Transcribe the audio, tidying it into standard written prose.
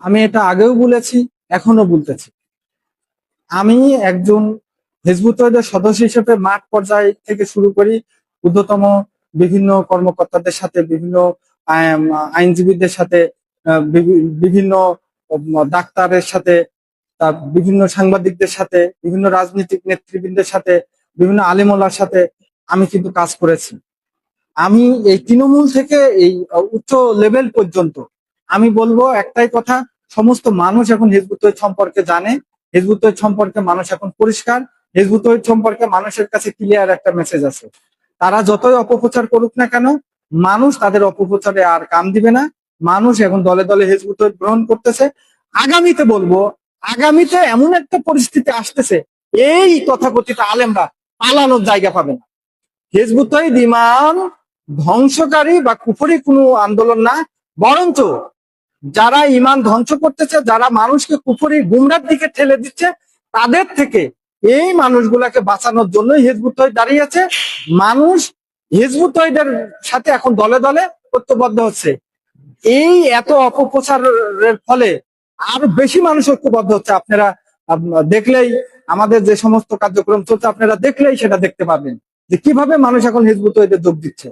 আমি এটা আগেও বলেছি, এখনো বলতেছি। আমি একজন হিজবুত তওহিদের সদস্য হিসেবে মাঠ পর্যায় থেকে শুরু করি ঊর্ধ্বতম বিভিন্ন কর্মকর্তাদের সাথে, বিভিন্ন আইনজীবীদের সাথে, বিভিন্ন ডাক্তারের সাথে, বিভিন্ন সাংবাদিকদের সাথে, বিভিন্ন রাজনৈতিক নেতৃবৃন্দের সাথে, বিভিন্ন আলেমোলার সাথে আমি কিন্তু কাজ করেছি। আমি এই তৃণমূল থেকে এই উচ্চ লেভেল পর্যন্ত আমি বলবো একটাই কথা, সমস্ত মানুষ এখন হিজবুত তওহীদ সম্পর্কে জানে। হিজবুত তওহীদ সম্পর্কে মানুষ এখন পরিষ্কার। হিজবুত তওহীদ সম্পর্কে মানুষের কাছে ক্লিয়ার একটা মেসেজ আছে। তারা যতই অপপ্রচার করুক না কেন, মানুষ তাদের অপপ্রচারে আর কান দিবে না। মানুষ এখন দলে দলে হিজবুত তওহীদ গ্রহণ করতেছে। আগামীতে বলবো, আগামীতে এমন একটা পরিস্থিতি আসতেছে, এই তথাকথিত আলেমরা পালানোর জায়গা পাবে না। হিজবুত তওহীদ ইমান ধ্বংসকারী বা কুফরি কোনো আন্দোলন না, বরঞ্চ যারা ইমান ধ্বংস করতেছে, যারা মানুষকে কুফরি গুমরার দিকে ঠেলে দিচ্ছে, তাদের থেকে এই মানুষগুলাকে বাঁচানোর জন্য হিজবুত তওহীদ দাঁড়িয়েছে। মানুষ হিজবুত তওহীদের সাথে এখন দলে দলে ঐক্যবদ্ধ হচ্ছে। এই এত অপপ্রচারের ফলে আরো বেশি মানুষ ঐক্যবদ্ধ হচ্ছে। আপনারা দেখলেই, আমাদের যে সমস্ত কার্যক্রম চলছে আপনারা দেখলেই সেটা দেখতে পাবেন যে কিভাবে মানুষ এখন হিজবুত তওহীদে যোগ দিচ্ছে।